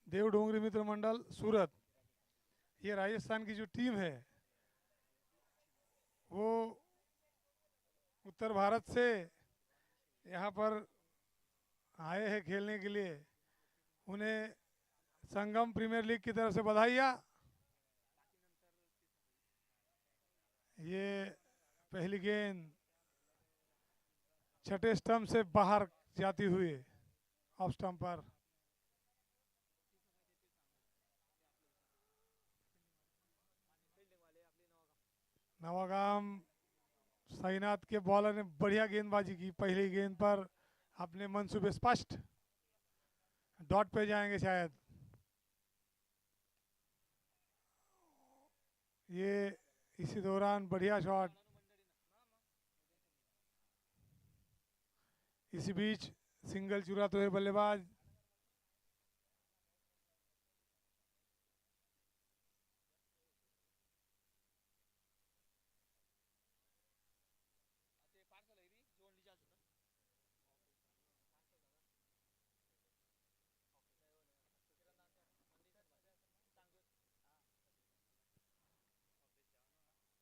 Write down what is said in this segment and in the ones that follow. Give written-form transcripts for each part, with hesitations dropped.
देवडोंगरी मित्र मंडल सूरत। ये राजस्थान की जो टीम है वो उत्तर भारत से यहाँ पर आए हैं खेलने के लिए। उन्हें संगम प्रीमियर लीग की तरफ से बधाइयाँ। ये पहली गेंद छठे स्टंप से बाहर जाती हुई ऑफ स्टंप पर। नवागाम साईनाथ के बॉलर ने बढ़िया गेंदबाजी की। पहली गेंद पर अपने मंसूबे स्पष्ट, डॉट पे जाएंगे शायद। ये इसी दौरान बढ़िया शॉट। इसी बीच सिंगल चुराते हुए बल्लेबाज।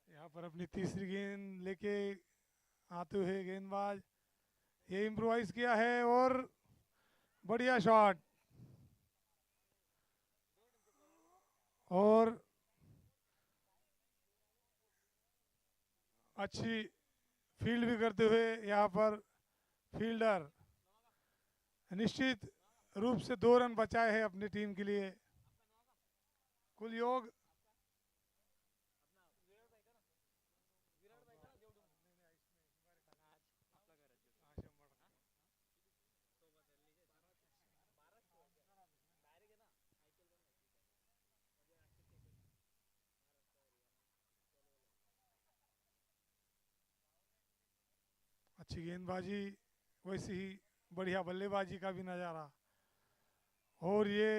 यहाँ पर अपनी तीसरी गेंद लेके आते हुए गेंदबाज, ये इम्प्रोवाइज किया है और बढ़िया शॉट। और अच्छी फील्ड भी करते हुए यहाँ पर फील्डर निश्चित रूप से 2 रन बचाए हैं अपनी टीम के लिए। कुल योग अच्छी गेंदबाजी, वैसे ही बढ़िया बल्लेबाजी का भी नज़ारा। और ये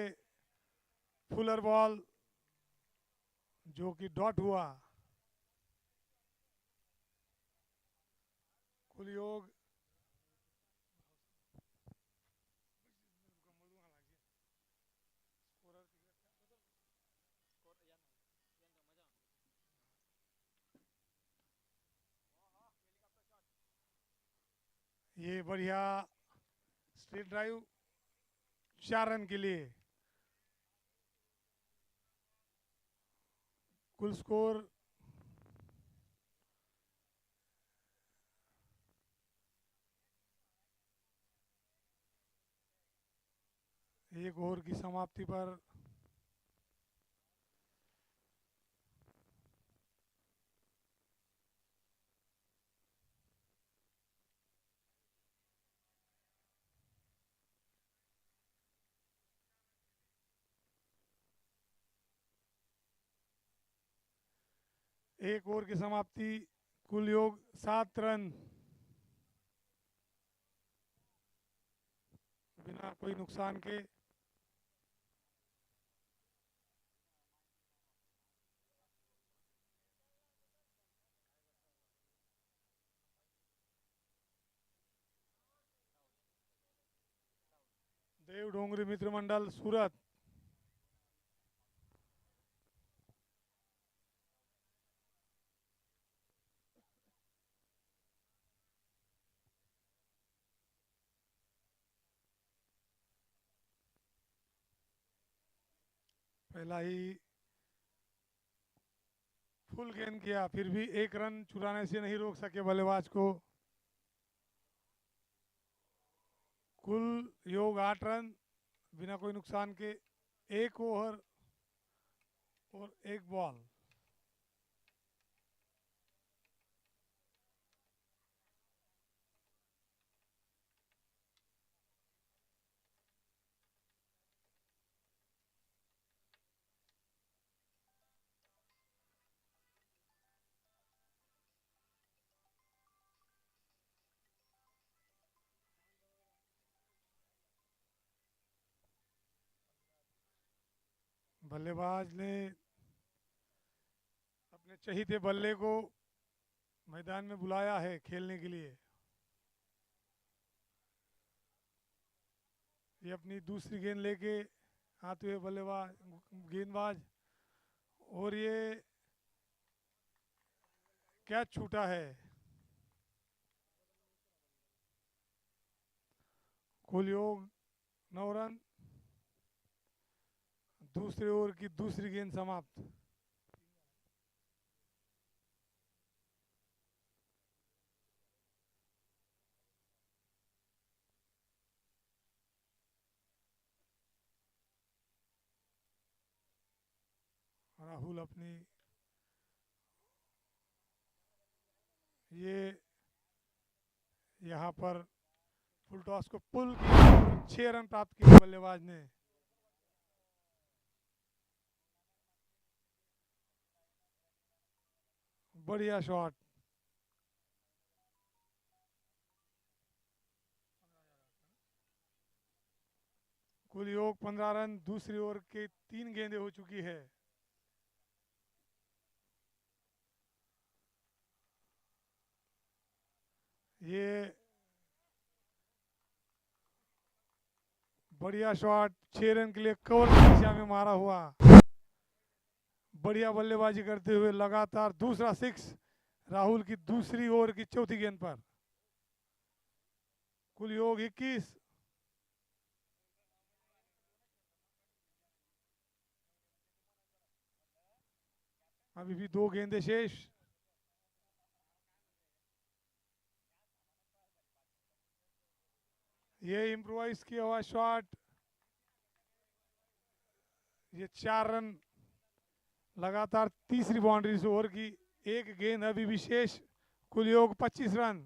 फुलर बॉल जो कि डॉट हुआ। कुल योग ये बढ़िया स्ट्रेट ड्राइव 4 रन के लिए। कुल स्कोर 1 ओवर की समाप्ति पर एक ओवर की समाप्ति। कुल योग 7 रन, बिना कोई नुकसान के। देव डोंगरी मित्र मंडल सूरत। पहला ही फुल गेंद किया, फिर भी 1 रन चुराने से नहीं रोक सके बल्लेबाज को। कुल योग 8 रन, बिना कोई नुकसान के। 1 ओवर और 1 बॉल। बल्लेबाज ने अपने चहीते बल्ले को मैदान में बुलाया है खेलने के लिए। ये अपनी दूसरी गेंद लेके आते हुए बल्लेबाज गेंदबाज, और ये कैच छूटा है। कुल योग 9 रन। दूसरे ओवर की दूसरी गेंद समाप्त। राहुल अपनी ये यहाँ पर फुल टॉस को पुल किया और 6 रन प्राप्त किए बल्लेबाज ने। बढ़िया शॉट। कुल योग 15 रन। दूसरी ओवर के 3 गेंदें हो चुकी है। ये बढ़िया शॉट 6 रन के लिए कवर की दिशा में मारा हुआ। बढ़िया बल्लेबाजी करते हुए लगातार दूसरा 6 राहुल की दूसरी ओवर की चौथी गेंद पर। कुल योग 21। अभी भी 2 गेंदें शेष। ये इम्प्रोवाइज किया हुआ शॉट, ये 4 रन। लगातार तीसरी बाउंड्री इस ओवर की। एक गेंद अभी भी शेष। कुल योग 25 रन।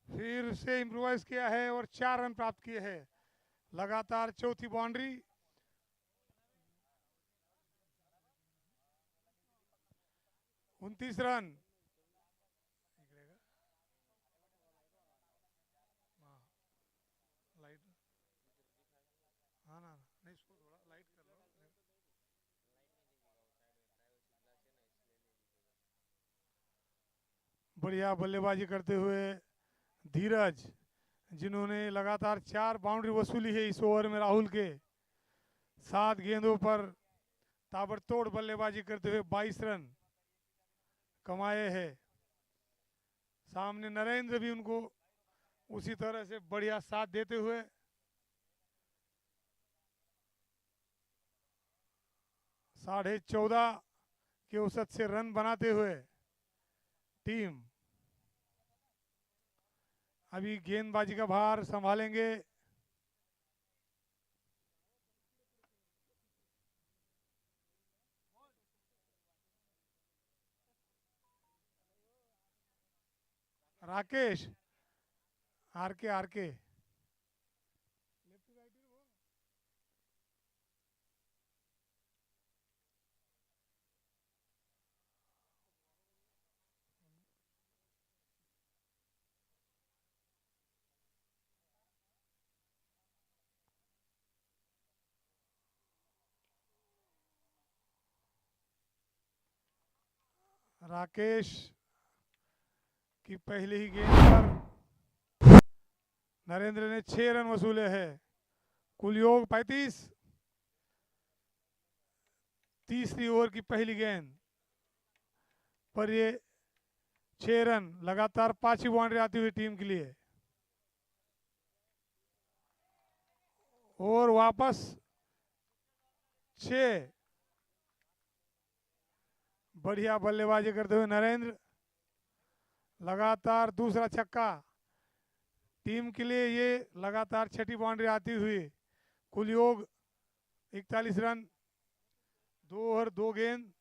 फिर से इम्प्रोवाइज किया है और 4 रन प्राप्त किए हैं। लगातार चौथी बाउंड्री। 29 रन। लाइट, हाँ ना, नहीं इसको थोड़ा लाइट कर लो। बढ़िया बल्लेबाजी करते हुए धीरज, जिन्होंने लगातार 4 बाउंड्री वसूली है इस ओवर में राहुल के। 7 गेंदों पर ताबड़तोड़ बल्लेबाजी करते हुए 22 रन कमाए हैं। सामने नरेंद्र भी उनको उसी तरह से बढ़िया साथ देते हुए। -14.5 के औसत से रन बनाते हुए टीम अभी गेंदबाजी का भार संभालेंगे। राकेश, आर के राकेश की पहली ही गेंद पर नरेंद्र ने 6 रन वसूले हैं। कुल योग 35। तीसरी ओवर की पहली गेंद पर ये 6 रन। लगातार 5वीं बाउंड्री आती हुई टीम के लिए। और वापस 6। बढ़िया बल्लेबाजी करते हुए नरेंद्र। लगातार दूसरा छक्का। टीम के लिए ये लगातार 6ठी बाउंड्री आती हुई। कुल योग 41 रन। 2 ओवर 2 गेंद।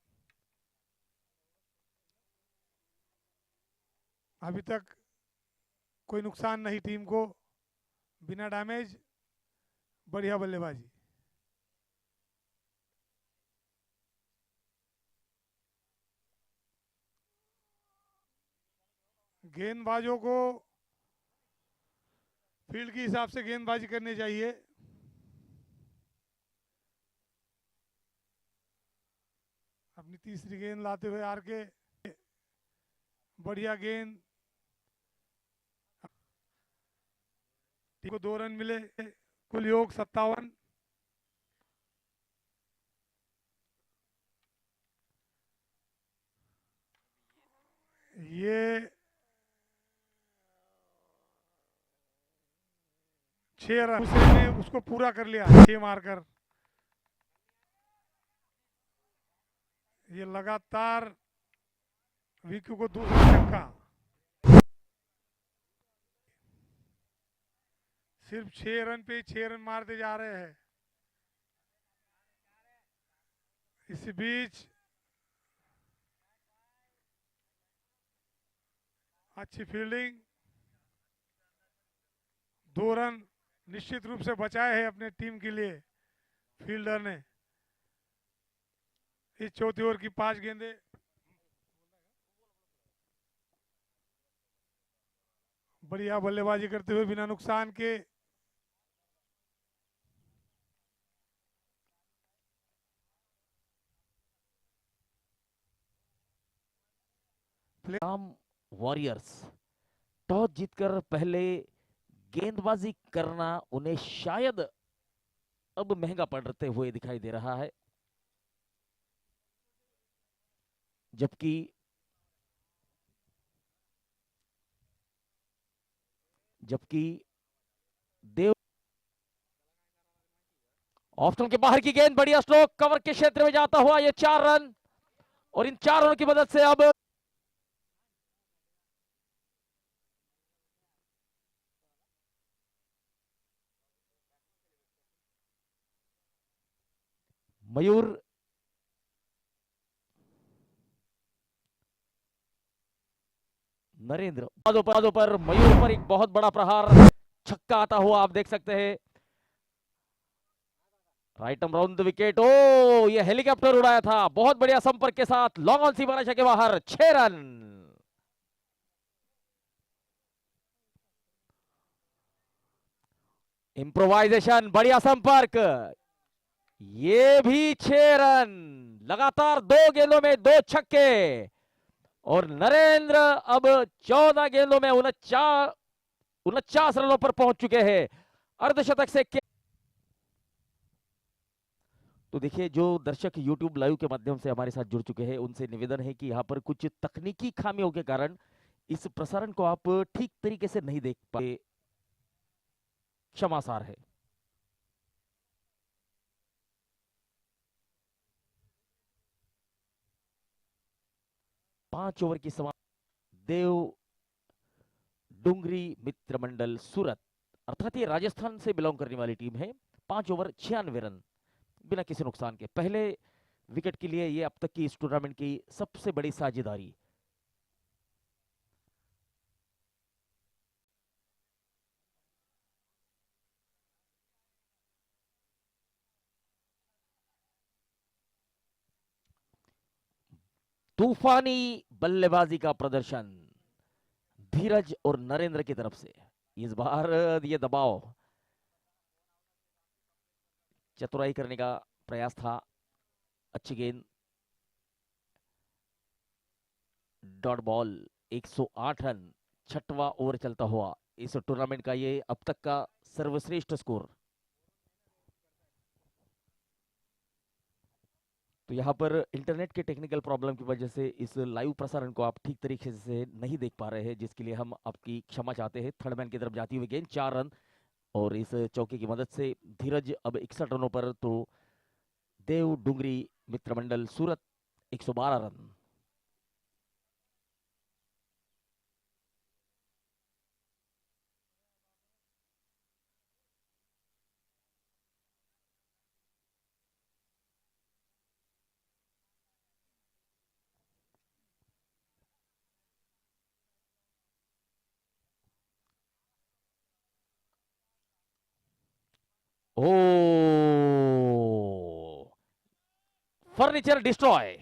अभी तक कोई नुकसान नहीं टीम को, बिना डैमेज। बढ़िया बल्लेबाजी। गेंदबाजों को फील्ड के हिसाब से गेंदबाजी करनी चाहिए। अपनी तीसरी गेंद लाते हुए आर के, बढ़िया गेंद, टीम को 2 रन मिले, कुल योग 57। ये 6 रन ने उसको पूरा कर लिया, 6 मारकर। ये लगातार वीकू को दूसरा छक्का, सिर्फ 6 रन पे 6 रन मारते जा रहे हैं। इसी बीच अच्छी फील्डिंग, 2 रन निश्चित रूप से बचाए हैं अपने टीम के लिए फील्डर ने। इस चौथी ओवर की 5 गेंदें, बढ़िया बल्लेबाजी करते हुए बिना नुकसान के। वॉरियर्स टॉस जीतकर पहले गेंदबाजी करना उन्हें शायद अब महंगा पड़ते हुए दिखाई दे रहा है, जबकि देव ऑफ स्टंप के बाहर की गेंद, बढ़िया स्ट्रोक, कवर के क्षेत्र में जाता हुआ ये 4 रन, और इन 4 रनों की मदद से अब मयूर नरेंद्र पादों पर मयूर पर एक बहुत बड़ा प्रहार, छक्का आता हुआ आप देख सकते हैं। Right arm round the wicket, ओ ये हेलीकॉप्टर उड़ाया था, बहुत बढ़िया संपर्क के साथ लॉन्ग ऑन सी बना के बाहर, 6 रन। इम्प्रोवाइजेशन, बढ़िया संपर्क, ये भी 6 रन। लगातार 2 गेंदों में 2 छक्के, और नरेंद्र अब 14 गेंदों में 49 रनों पर पहुंच चुके हैं अर्धशतक से। तो देखिए, जो दर्शक YouTube लाइव के माध्यम से हमारे साथ जुड़ चुके हैं उनसे निवेदन है कि यहाँ पर कुछ तकनीकी खामियों के कारण इस प्रसारण को आप ठीक तरीके से नहीं देख पाए, क्षमासार है। पांच ओवर की समाप्ति, देव डुंगरी मित्र मंडल सूरत, अर्थात ये राजस्थान से बिलोंग करने वाली टीम है। 5 ओवर 96 रन बिना किसी नुकसान के, पहले विकेट के लिए ये अब तक की इस टूर्नामेंट की सबसे बड़ी साझेदारी। तूफानी बल्लेबाजी का प्रदर्शन धीरज और नरेंद्र की तरफ से। इस बार ये दबाव, चतुराई करने का प्रयास था, अच्छी गेंद, डॉट बॉल, 108 रन, 6वां ओवर चलता हुआ इस टूर्नामेंट का ये अब तक का सर्वश्रेष्ठ स्कोर। तो यहाँ पर इंटरनेट के टेक्निकल प्रॉब्लम की वजह से इस लाइव प्रसारण को आप ठीक तरीके से नहीं देख पा रहे हैं, जिसके लिए हम आपकी क्षमा चाहते हैं। थर्ड मैन की तरफ जाती हुई गेंद, 4 रन, और इस चौके की मदद से धीरज अब 61 रनों पर, तो देव डुंगरी मित्रमंडल सूरत 112 रन। ओ फर्नीचर डिस्ट्रॉय,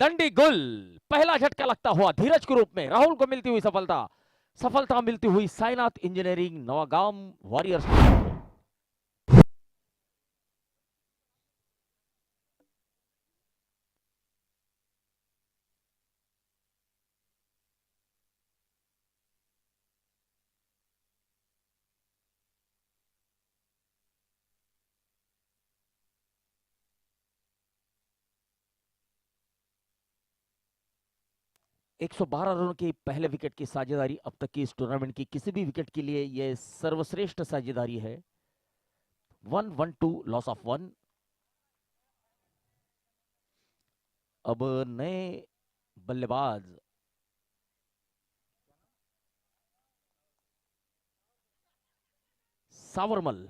दंडी गुल, पहला झटका लगता हुआ धीरज के रूप में, राहुल को मिलती हुई सफलता। सफलता मिलती हुई साईनाथ इंजीनियरिंग नवागाम वॉरियर्स को। 112 रनों की पहले विकेट की साझेदारी अब तक की इस टूर्नामेंट की किसी भी विकेट के लिए यह सर्वश्रेष्ठ साझेदारी है। 1-1-2 लॉस ऑफ 1। अब नए बल्लेबाज सावरमल।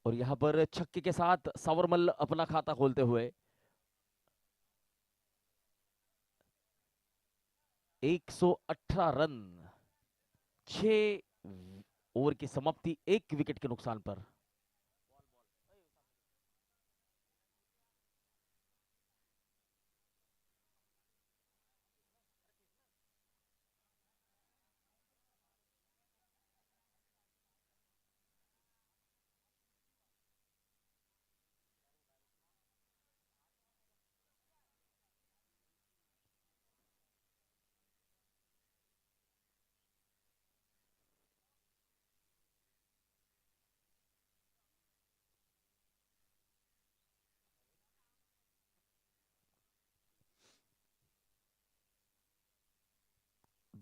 और यहां पर छक्के के साथ सावरमल अपना खाता खोलते हुए 118 रन, 6 ओवर की समाप्ति, 1 विकेट के नुकसान पर।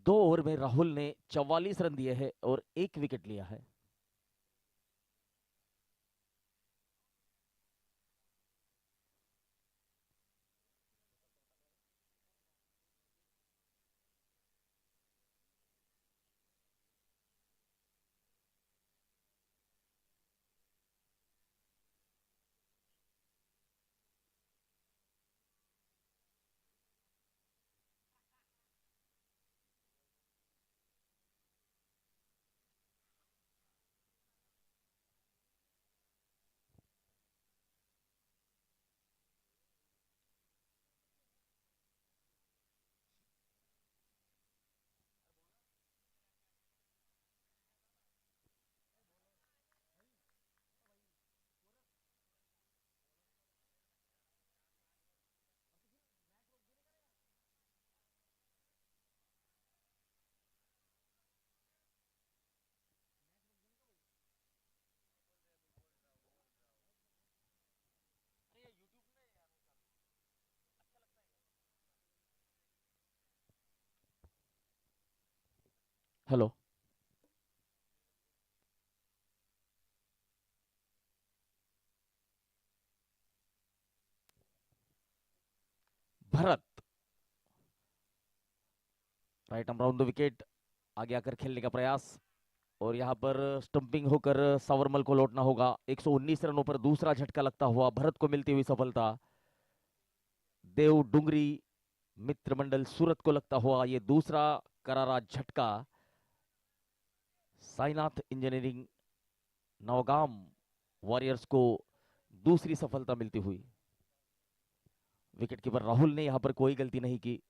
दो ओवर में राहुल ने 44 रन दिए हैं और 1 विकेट लिया है। Hello. Bharat right arm round the wicket, आगे आकर खेलने का प्रयास, और यहां पर स्टंपिंग होकर सावरमल को लौटना होगा। 119 रनों पर दूसरा झटका लगता हुआ भरत को मिलती हुई सफलता। देव डुंगरी मित्र मंडल सूरत को लगता हुआ ये दूसरा करारा झटका। साईनाथ इंजीनियरिंग नवगाम वॉरियर्स को दूसरी सफलता मिलती हुई। विकेटकीपर राहुल ने यहां पर कोई गलती नहीं की।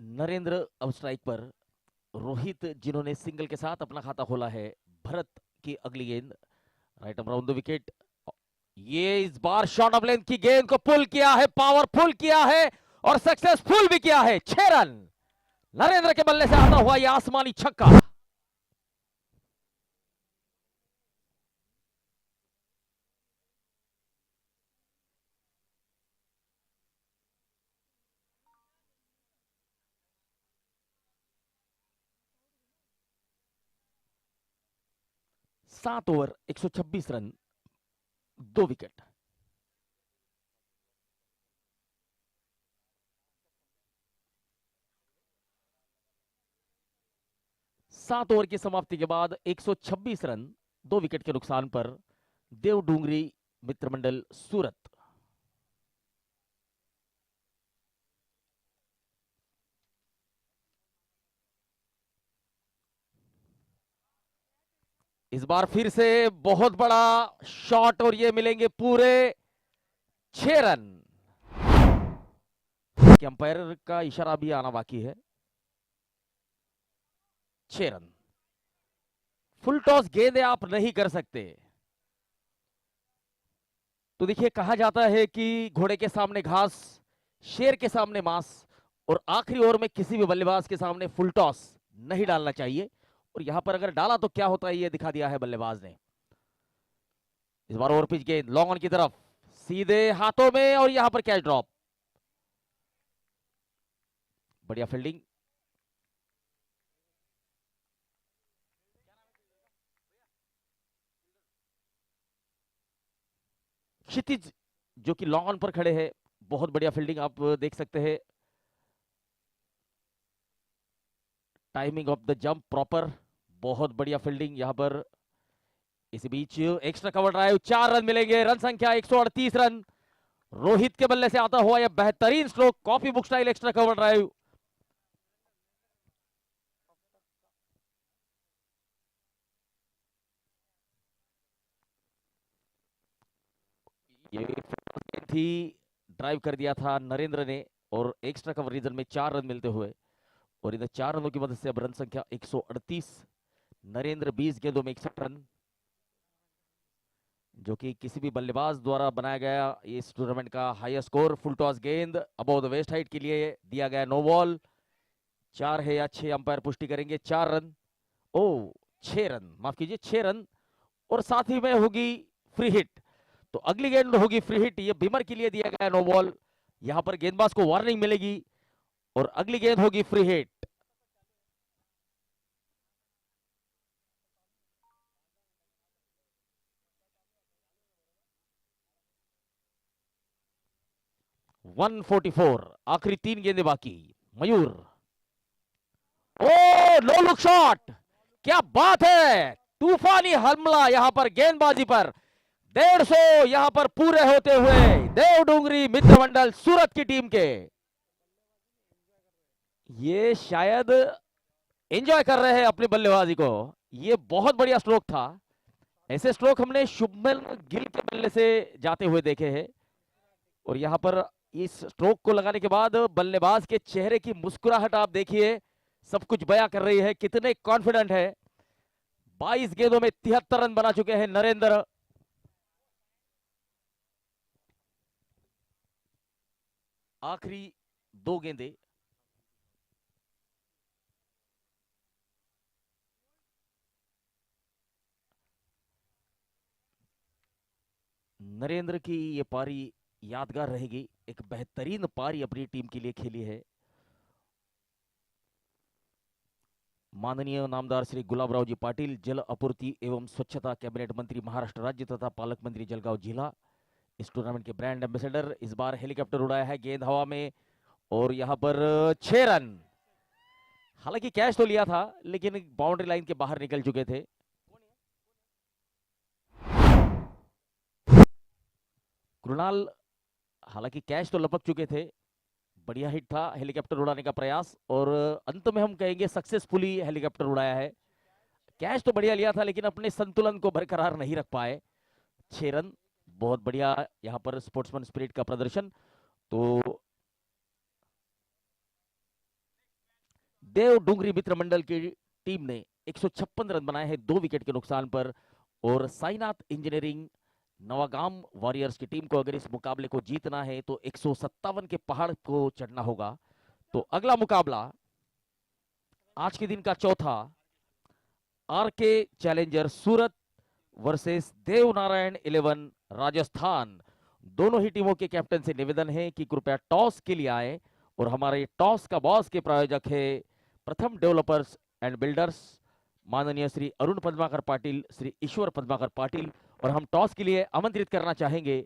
नरेंद्र अब स्ट्राइक पर, रोहित जिन्होंने सिंगल के साथ अपना खाता खोला है, भरत की अगली गेंद राइट अराउंड द विकेट। ये इस बार शॉर्ट ऑफ लेंथ की गेंद को पुल किया है, पावरफुल किया है और सक्सेसफुल भी किया है। 6 रन नरेंद्र के बल्ले से आता हुआ यह आसमानी छक्का। सात ओवर 126 रन, 2 विकेट। सात ओवर की समाप्ति के बाद 126 रन, 2 विकेट के नुकसान पर देवडूंगरी मित्रमंडल सूरत। इस बार फिर से बहुत बड़ा शॉट और ये मिलेंगे पूरे 6 रन। अंपायर का इशारा भी आना बाकी है। 6 रन। फुल टॉस गेंदें आप नहीं कर सकते। तो देखिए, कहा जाता है कि घोड़े के सामने घास, शेर के सामने मांस, और आखिरी ओवर में किसी भी बल्लेबाज के सामने फुल टॉस नहीं डालना चाहिए। और यहां पर अगर डाला तो क्या होता है ये दिखा दिया है बल्लेबाज ने। इस बार ओवर पिच गेंद लॉन्ग ऑन की तरफ, सीधे हाथों में, और यहां पर कैच ड्रॉप। बढ़िया फील्डिंग। क्षितिज जो कि लॉन्ग ऑन पर खड़े हैं, बहुत बढ़िया फील्डिंग आप देख सकते हैं। Timing of the jump proper, बहुत बढ़िया फील्डिंग यहां पर। इसी बीच एक्स्ट्रा कवर ड्राइव, 4 रन मिलेंगे। रन संख्या 138 रन। रोहित के बल्ले से आता हुआ यह बेहतरीन stroke, copy book style extra cover drive. ये थी, ड्राइव कर दिया था नरेंद्र ने, और एक्स्ट्रा कवर रीजन में 4 रन मिलते हुए, और इन 4 रनों की मदद से अब रन संख्या 138। नरेंद्र 20 गेंदों में 61 रन, जो कि किसी भी बल्लेबाज द्वारा बनाया गया इस टूर्नामेंट का हाईएस्ट स्कोर। फुल टॉस गेंद अबव द वेस्ट हाइट के लिए दिया गया, नो बॉल। 4 है या 6, अंपायर पुष्टि करेंगे। 4 रन, ओ 6 रन, माफ कीजिए 6 रन, और साथ ही में होगी फ्री हिट। तो अगली गेंद होगी फ्री हिट, ये बिमर के लिए दिया गया नो बॉल। यहां पर गेंदबाज को वार्निंग मिलेगी, और अगली गेंद होगी फ्री हिट। वन 44, आखिरी 3 गेंदें बाकी। मयूर, ओ नो लुक शॉट, क्या बात है, तूफानी हमला यहां पर गेंदबाजी पर। 150 यहां पर पूरे होते हुए देवडूंगरी मित्रमंडल सूरत की टीम के। ये शायद एंजॉय कर रहे हैं अपनी बल्लेबाजी को। ये बहुत बढ़िया स्ट्रोक था। ऐसे स्ट्रोक हमने शुभमन गिल के बल्ले से जाते हुए देखे हैं, और यहां पर इस स्ट्रोक को लगाने के बाद बल्लेबाज के चेहरे की मुस्कुराहट आप देखिए, सब कुछ बयां कर रही है, कितने कॉन्फिडेंट है। 22 गेंदों में 73 रन बना चुके हैं नरेंद्र। आखिरी 2 गेंदें। नरेंद्र की ये पारी यादगार रहेगी, एक बेहतरीन पारी अपनी टीम के लिए खेली है। माननीय नामदार श्री गुलाबराव जी पाटिल, जल आपूर्ति एवं स्वच्छता कैबिनेट मंत्री महाराष्ट्र राज्य तथा पालक मंत्री जलगांव जिला, इस टूर्नामेंट के ब्रांड एम्बेसडर। इस बार हेलीकॉप्टर उड़ाया है, गेंद हवा में, और यहां पर 6 रन। हालांकि कैच तो लिया था, लेकिन बाउंड्री लाइन के बाहर निकल चुके थे। कृणाल, हालांकि कैच तो लपक चुके थे। बढ़िया हिट था, हेलीकॉप्टर उड़ाने का प्रयास, और अंत में हम कहेंगे सक्सेसफुली हेलीकॉप्टर उड़ाया है। कैच तो बढ़िया लिया था, लेकिन अपने संतुलन को बरकरार नहीं रख पाए। 6 रन, बहुत बढ़िया यहां पर स्पोर्ट्समैन स्पिरिट का प्रदर्शन। तो देव डूंगरी मित्र मंडल की टीम ने 156 रन बनाए हैं 2 विकेट के नुकसान पर, और साईनाथ इंजीनियरिंग नवागाम वॉरियर्स की टीम को अगर इस मुकाबले को जीतना है तो 157 के पहाड़ को चढ़ना होगा। तो अगला मुकाबला आज के दिन का चौथा, आरके चैलेंजर सूरत वर्सेस देवनारायण 11 राजस्थान। दोनों ही टीमों के कैप्टन से निवेदन है कि कृपया टॉस के लिए आए, और हमारे टॉस का बॉस के प्रायोजक है प्रथम डेवलपर्स एंड बिल्डर्स, माननीय श्री अरुण पद्माकर पाटिल, श्री ईश्वर पद्माकर पाटिल, और हम टॉस के लिए आमंत्रित करना चाहेंगे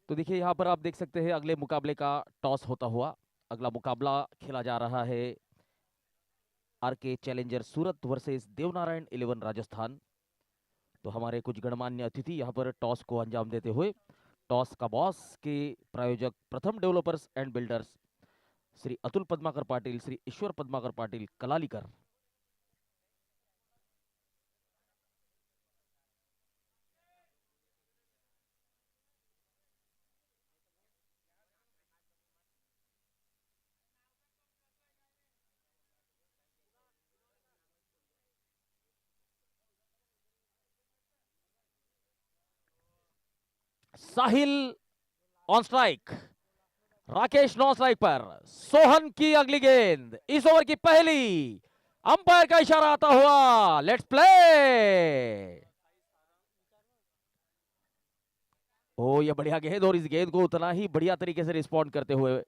तो देखिए यहाँ पर आप देख सकते हैं अगले मुकाबले का टॉस होता हुआ। अगला मुकाबला खेला जा रहा है आरके चैलेंजर सूरत वर्सेस देवनारायण 11 राजस्थान। तो हमारे कुछ गणमान्य अतिथि यहाँ पर टॉस को अंजाम देते हुए, टॉस का बॉस के प्रायोजक Pratham developers and builders Shri Atul Padmakar Patil, Shri Ishwar Padmakar Patil Kalalikar. Sahil on strike, Rakesh non strike पर। सोहन की अगली गेंद, इस ओवर की पहली। अंपायर का इशारा आता हुआ, लेट्स प्ले। ओ ये बढ़िया गेंद, और इस गेंद को उतना ही बढ़िया तरीके से रिस्पॉन्ड करते हुए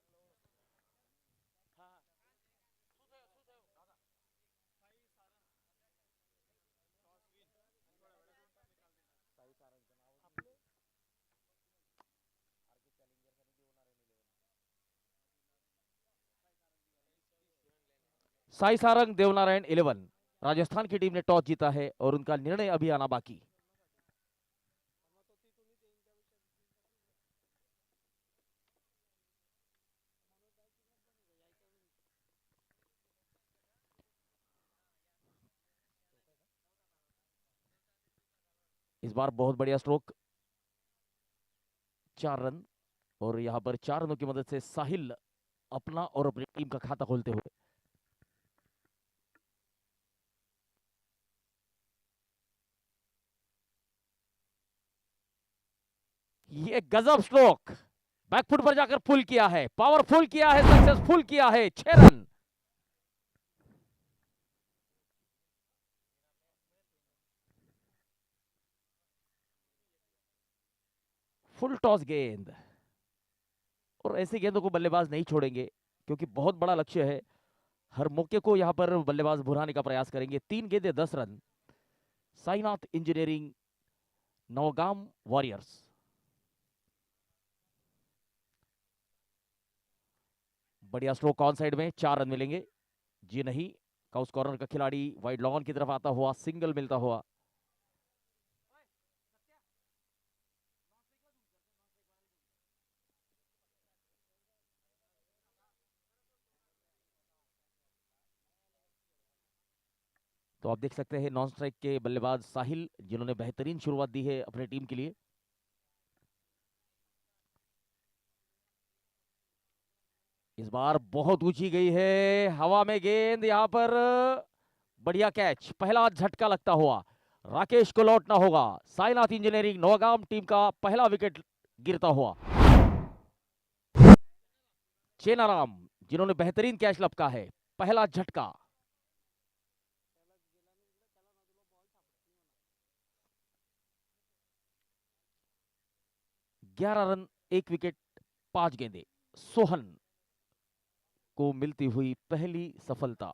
साई सारंग देवनारायण 11 राजस्थान की टीम ने टॉस जीता है और उनका निर्णय अभी आना बाकी। इस बार बहुत बढ़िया स्ट्रोक, 4 रन। और यहां पर 4 रनों की मदद से साहिल अपना और अपनी टीम का खाता खोलते हुए। ये गजब स्ट्रोक, बैकफुट पर जाकर फुल किया है, पावरफुल किया है, सक्सेसफुल किया है, 6 रन। फुल टॉस गेंद, और ऐसी गेंदों को बल्लेबाज नहीं छोड़ेंगे क्योंकि बहुत बड़ा लक्ष्य है। हर मौके को यहां पर बल्लेबाज भुनाने का प्रयास करेंगे। 3 गेंदें 10 run. Sainath engineering Navgam warriors. बढ़िया स्ट्रोक ऑन साइड में, 4 रन मिलेंगे। जी नहीं, काउस कॉर्नर का खिलाड़ी वाइड लॉन की तरफ आता हुआ, सिंगल मिलता हुआ। तो आप देख सकते हैं नॉन स्ट्राइक के बल्लेबाज साहिल, जिन्होंने बेहतरीन शुरुआत दी है अपनी टीम के लिए। इस बार बहुत ऊंची गई है, हवा में गेंद, यहां पर बढ़िया कैच, पहला झटका लगता हुआ। राकेश को लौटना होगा। साईनाथ इंजीनियरिंग नौगाम टीम का पहला विकेट गिरता हुआ। चेनाराम, जिन्होंने बेहतरीन कैच लपका है, पहला झटका। 11 रन, 1 विकेट, 5 गेंदे। सोहन को मिलती हुई पहली सफलता।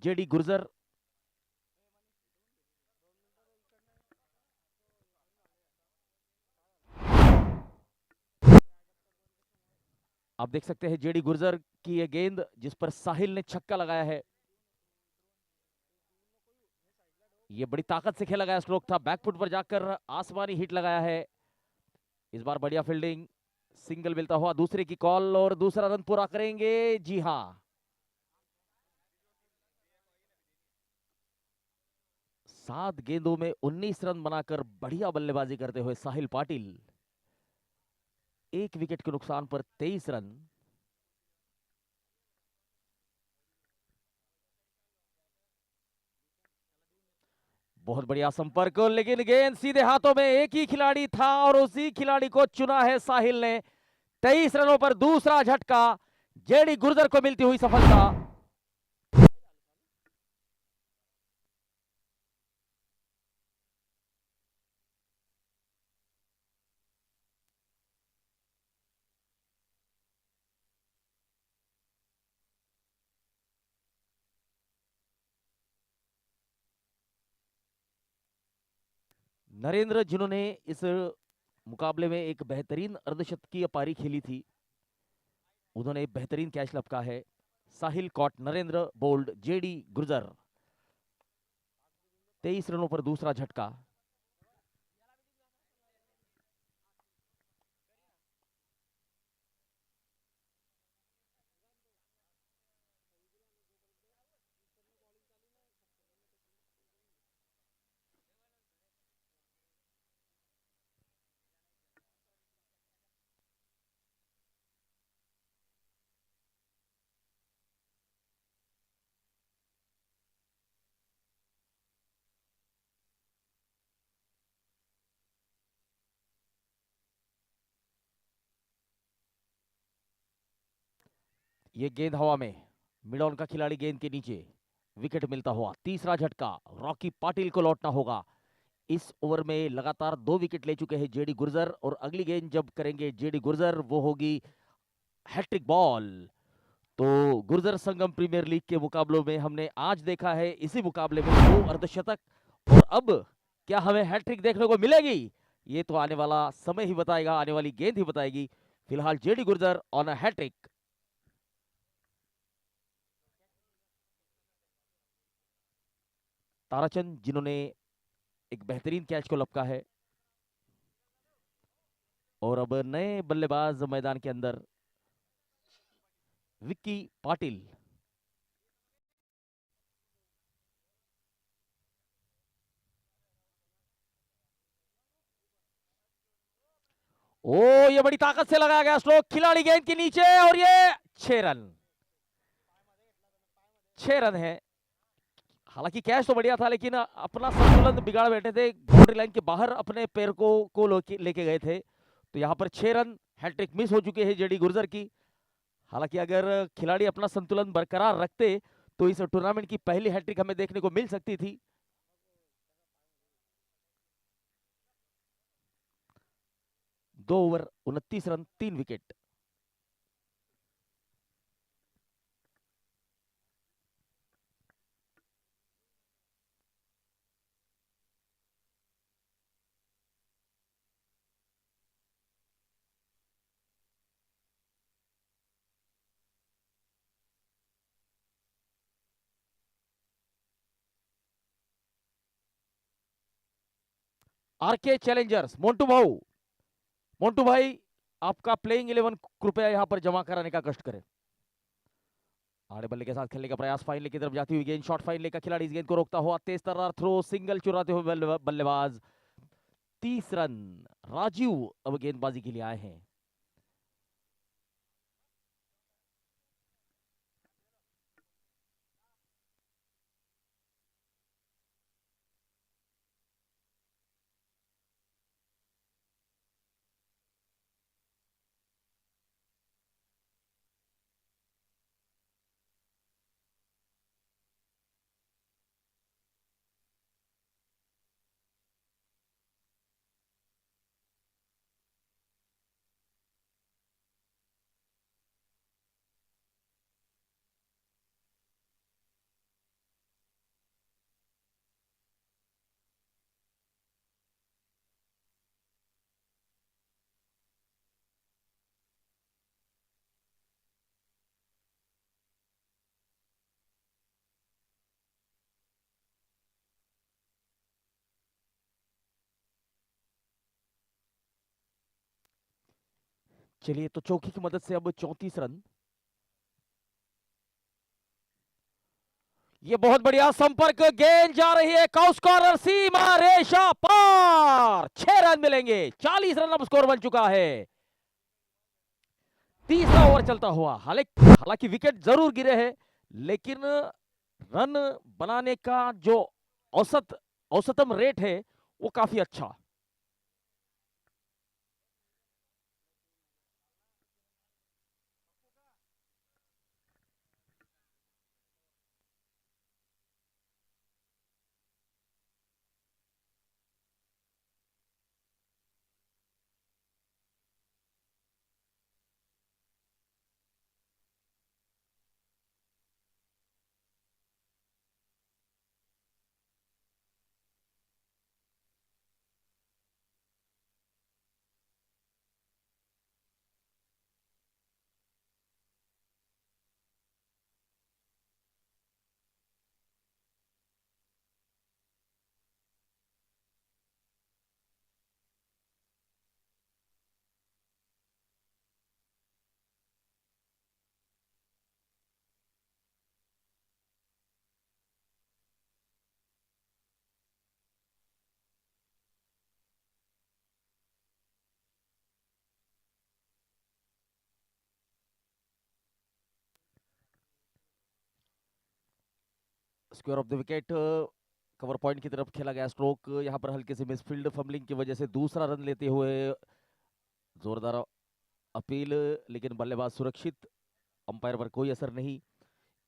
जेडी गुर्जर। आप देख सकते हैं जेडी गुर्जर की ये गेंद जिस पर साहिल ने छक्का लगाया है। ये बड़ी ताकत से खेला गया स्ट्रोक था, बैकफुट पर जाकर आसमानी हिट लगाया है। इस बार बढ़िया फील्डिंग, सिंगल मिलता हुआ दूसरे की कॉल और दूसरा रन पूरा करेंगे। जी हां, 7 गेंदों में 19 रन बनाकर बढ़िया बल्लेबाजी करते हुए साहिल पाटिल, एक विकेट के नुकसान पर 23 रन। बहुत बढ़िया संपर्क, लेकिन गेंद सीधे हाथों में एक ही खिलाड़ी था और उसी खिलाड़ी को चुना है साहिल ने। 23 रनों पर दूसरा झटका, जेडी गुर्जर को मिलती हुई सफलता। नरेंद्र, जिन्होंने इस मुकाबले में एक बेहतरीन अर्धशतकीय पारी खेली थी, उन्होंने बेहतरीन कैच लपका है। Sahil caught, Narendra bowled, JD Gurjar. 23 रनों पर दूसरा झटका। ये गेंद हवा में, मिड ऑन का खिलाड़ी गेंद के नीचे, विकेट मिलता हुआ तीसरा झटका। रॉकी पाटिल को लौटना होगा। इस ओवर में लगातार 2 विकेट ले चुके हैं जेडी गुर्जर और अगली गेंद जब करेंगे जेडी गुर्जर वो होगी हैट्रिक बॉल। तो गुर्जर संगम प्रीमियर लीग के मुकाबलों में हमने आज देखा है इसी मुकाबले में 2 अर्धशतक, और अब क्या हमें हैट्रिक देखने को मिलेगी? ये तो आने वाला समय ही बताएगा, आने वाली गेंद ही बताएगी। फिलहाल JD Gurjar on a hat-trick. Tarachand, जिन्होंने एक बेहतरीन कैच को लपका है, और अब नए बल्लेबाज मैदान के अंदर, विक्की पाटिल। ओ, ये बड़ी ताकत से लगाया गया स्ट्रोक, खिलाड़ी गेंद के नीचे, और ये 6 रन। 6 रन है। हालांकि कैच तो बढ़िया था, लेकिन अपना संतुलन बिगाड़ बैठे थे, बाउंड्री लाइन के बाहर अपने पैर को लेके गए थे। तो यहाँ पर 6 रन, हैट्रिक मिस हो चुके हैं जेडी गुर्जर की। हालांकि अगर खिलाड़ी अपना संतुलन बरकरार रखते तो इस टूर्नामेंट की पहली हैट्रिक हमें देखने को मिल सकती थी। 2 over 29 run, 3 wicket. RK challengers, Montu भाऊ, मोन्टू भाई, आपका प्लेइंग 11 कृपया यहां पर जमा कराने का कष्ट करें। आड़े बल्ले के साथ खेलने का प्रयास, फाइनल की तरफ जाती हुई गेंद, शॉर्ट फाइनल का खिलाड़ी इस गेंद को रोकता हुआ, तेज तर्रार थ्रो, सिंगल चुराते हुए बल्लेबाज। 30 रन। राजीव अब गेंदबाजी के लिए आए हैं। चलिए तो चौकी की मदद से अब 34 रन। ये बहुत बढ़िया संपर्क, गेंद जा रही है काउस कॉर्नर, सीमा रेखा पार, 6 रन मिलेंगे। 40 रन अब स्कोर बन चुका है। तीसरा ओवर चलता हुआ, हालांकि विकेट जरूर गिरे हैं, लेकिन रन बनाने का जो औसतम रेट है वो काफी अच्छा। Square of the wicket, cover point की तरफ खेला गया स्ट्रोक। यहां पर हल्के से मिसफील्ड फंबलिंग की वजह से दूसरा रन लेते हुए जोरदार अपील, लेकिन बल्लेबाज सुरक्षित, अंपायर पर कोई असर नहीं।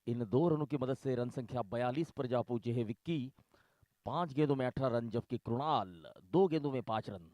इन 2 रनों की मदद से रन संख्या 42 पर जा पहुंचे हैं विक्की। 5 गेंदों में 18 रन, जबकि कृणाल 2 गेंदों में 5 रन।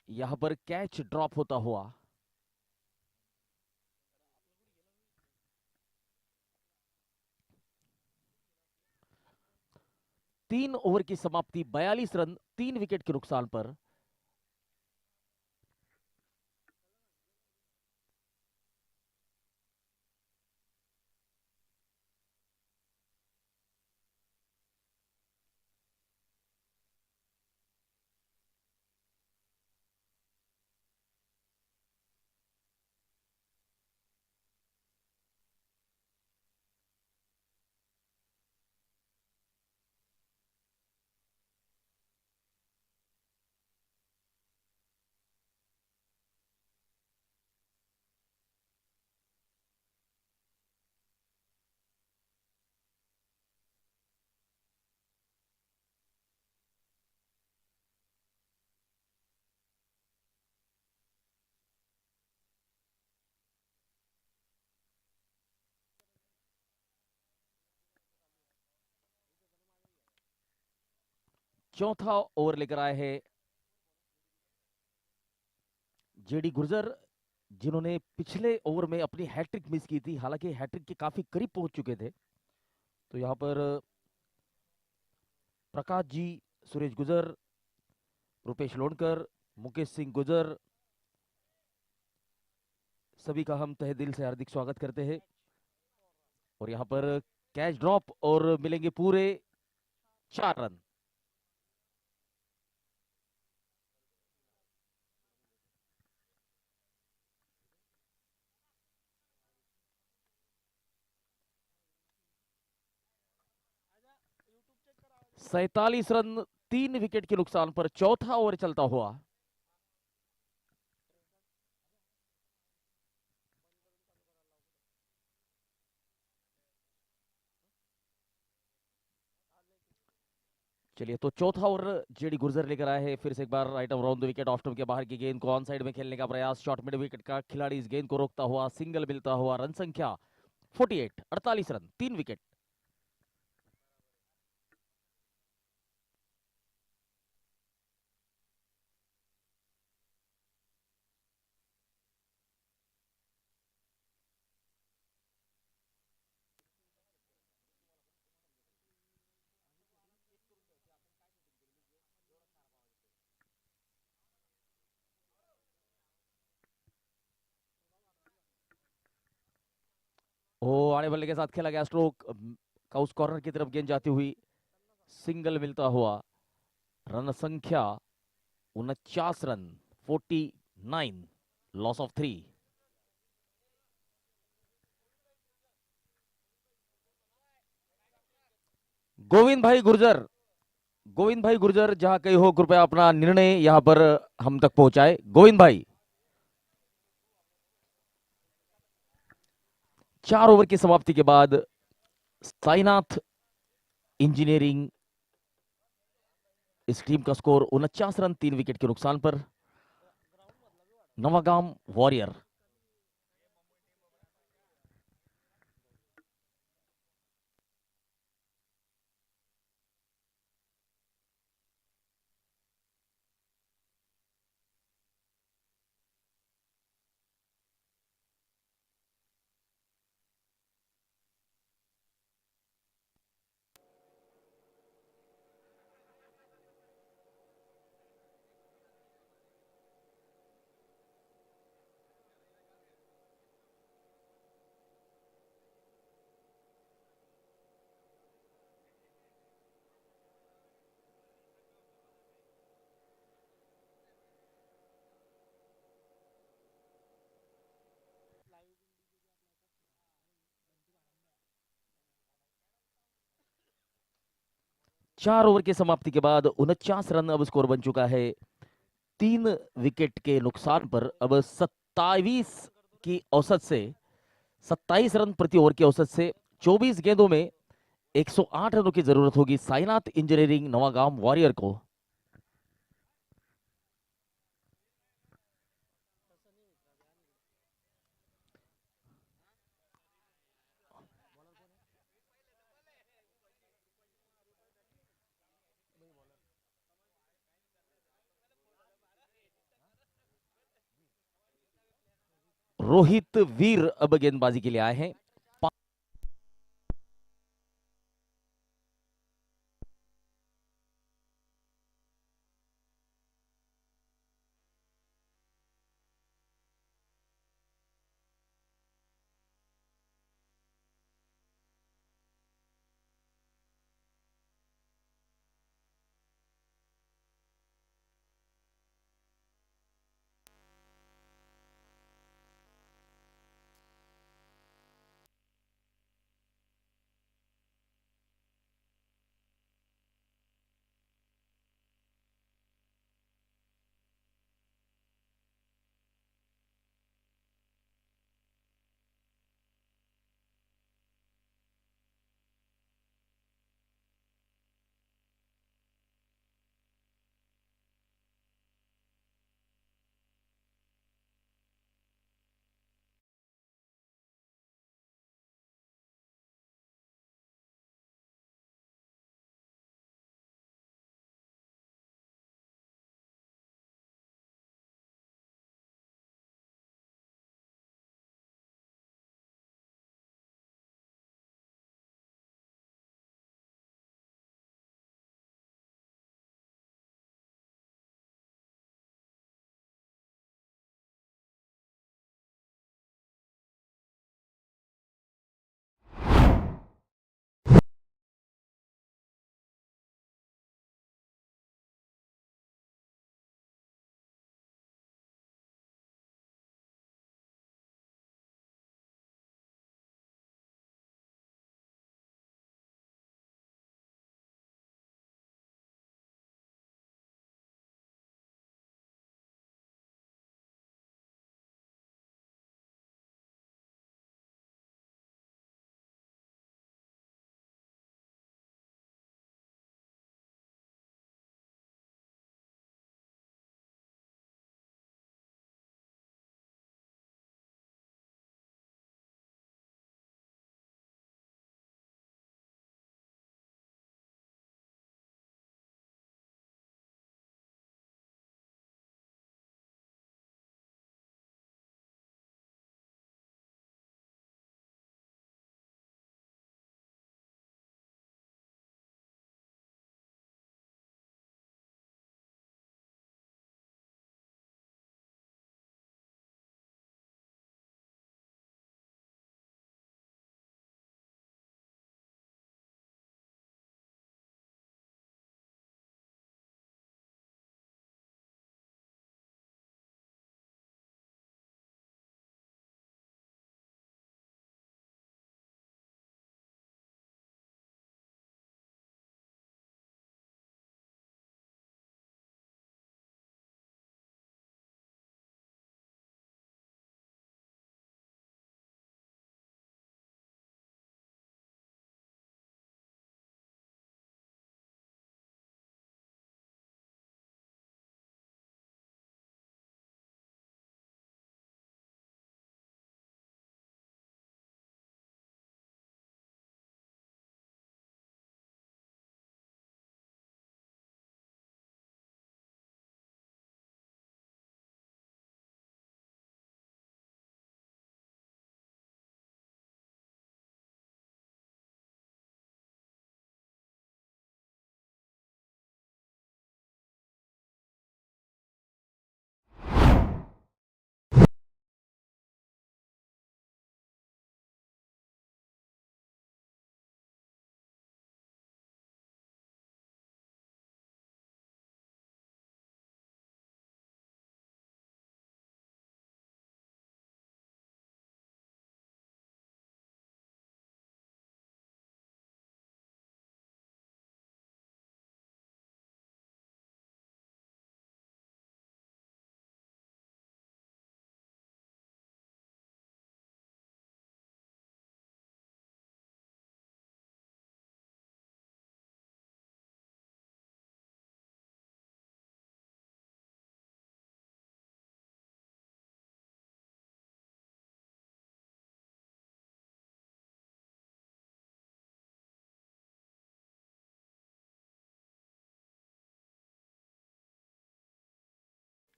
यहां पर कैच ड्रॉप होता हुआ, तीन ओवर की समाप्ति, 42 रन 3 विकेट के नुकसान पर। चौथा ओवर लेकर आए हैं जेडी गुर्जर, जिन्होंने पिछले ओवर में अपनी हैट्रिक मिस की थी। हालांकि हैट्रिक के काफी करीब पहुंच चुके थे। तो यहां पर प्रकाश जी, सुरेश गुजर, रुपेश लोणकर, मुकेश सिंह गुजर, सभी का हम तहे दिल से हार्दिक स्वागत करते हैं। और यहां पर कैच ड्रॉप और मिलेंगे पूरे 4 रन। सैतालीस रन 3 विकेट के नुकसान पर चौथा ओवर चलता हुआ। चलिए तो चौथा ओवर जेडी गुर्जर लेकर आए हैं। फिर से एक बार right around the wicket, off stump के बाहर की गेंद को ऑन साइड में खेलने का प्रयास। शॉर्ट मिड विकेट का खिलाड़ी इस गेंद को रोकता हुआ, सिंगल मिलता हुआ। रन संख्या 48, 48 रन 3 विकेट। ओ आने बल्ले के साथ खेला गया स्ट्रोक, काउस कॉर्नर की तरफ गेंद जाती हुई, सिंगल मिलता हुआ। रन संख्या 49 रन, 49, लॉस ऑफ 3। गोविंद भाई गुर्जर, गोविंद भाई गुर्जर जहां कहीं हो, कृपया अपना निर्णय यहां पर हम तक पहुंचाए। गोविंद भाई, 4 ओवर की समाप्ति के बाद साईनाथ इंजीनियरिंग इस टीम का स्कोर 49 रन 3 विकेट के नुकसान पर। नवागाम वॉरियर 4 ओवर की समाप्ति के बाद 49 रन अब स्कोर बन चुका है 3 विकेट के नुकसान पर। अब 27 की औसत से, 27 रन प्रति ओवर की औसत से 24 गेंदों में 108 रनों की जरूरत होगी साईनाथ इंजीनियरिंग नवागाम वॉरियर को। रोहित वीर अब गेंदबाजी के लिए आए हैं।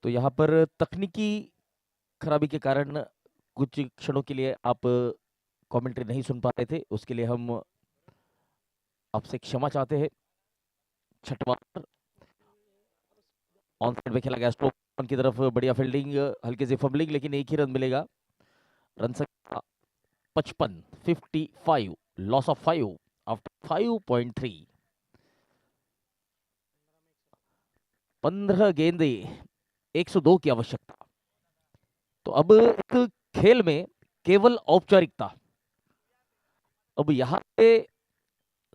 तो यहाँ पर तकनीकी खराबी के कारण कुछ क्षणों के लिए आप कमेंट्री नहीं सुन पा रहे थे, उसके लिए हम आपसे क्षमा चाहते हैं। छठवां ऑन साइड में खेला गया स्ट्रोक की तरफ, बढ़िया फील्डिंग, हल्की सी फंबलिंग, लेकिन एक ही रन मिलेगा। रन संख्या 55, 55, लॉस ऑफ 5 आफ्टर 5.3। 15 गेंदे, 102 की आवश्यकता। तो अब एक खेल में केवल औपचारिकता। अब यहाँ पे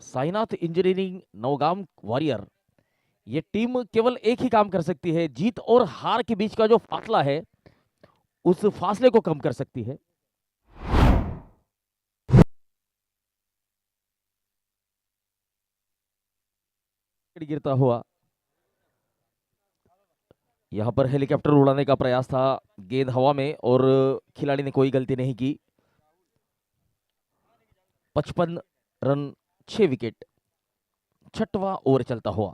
साईनाथ इंजीनियरिंग नवगाम वॉरियर, ये टीम केवल एक ही काम कर सकती है, जीत और हार के बीच का जो फासला है उस फासले को कम कर सकती है। गिरता हुआ, यहां पर हेलीकॉप्टर उड़ाने का प्रयास था, गेंद हवा में और खिलाड़ी ने कोई गलती नहीं की। 55 रन, 6 विकेट, छठवां ओवर चलता हुआ।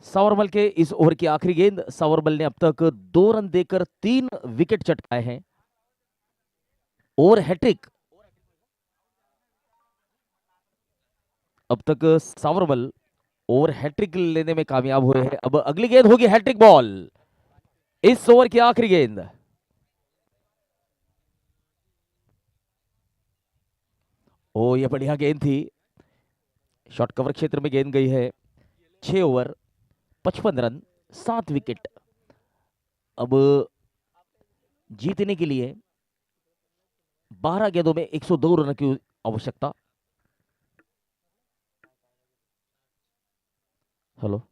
सावरमल के इस ओवर की आखिरी गेंद, सावरमल ने अब तक 2 रन देकर 3 विकेट चटकाए हैं और हैट्रिक। अब तक सावरमल ओवर हैट्रिक लेने में कामयाब हुए हैं। अब अगली गेंद होगी हैट्रिक बॉल, इस ओवर की आखिरी गेंद। ओ, ये बढ़िया गेंद थी, शॉर्ट कवर क्षेत्र में गेंद गई है। 6 ओवर, 55 रन, 7 विकेट। अब जीतने के लिए 12 गेंदों में 102 रन की आवश्यकता। हेलो,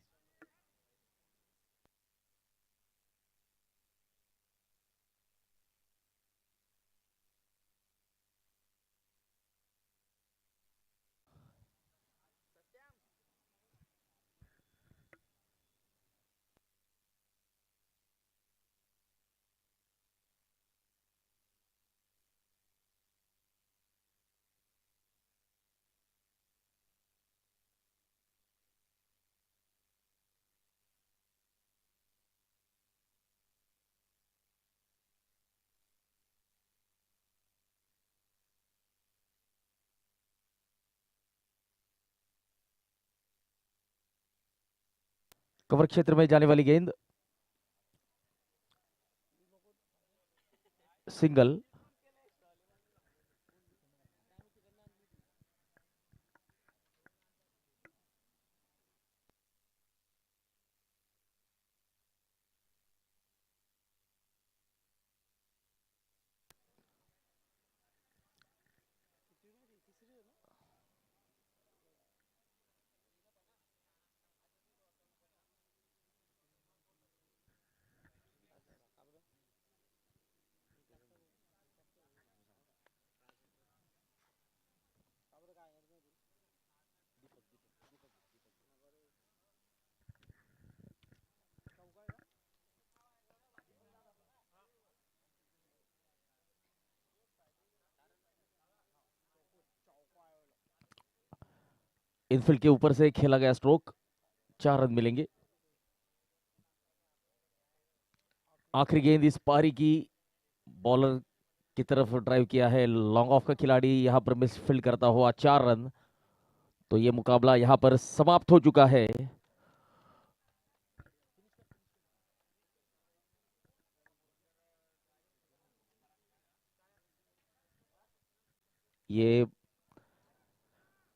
कवर क्षेत्र में जाने वाली गेंद, सिंगल। इनफील्ड के ऊपर से खेला गया स्ट्रोक, 4 रन मिलेंगे। आखिरी गेंद इस पारी की बॉलर की तरफ ड्राइव किया है लॉन्ग ऑफ का खिलाड़ी, यहां पर मिस फील्ड करता हुआ 4 रन। तो ये मुकाबला यहां पर समाप्त हो चुका है। ये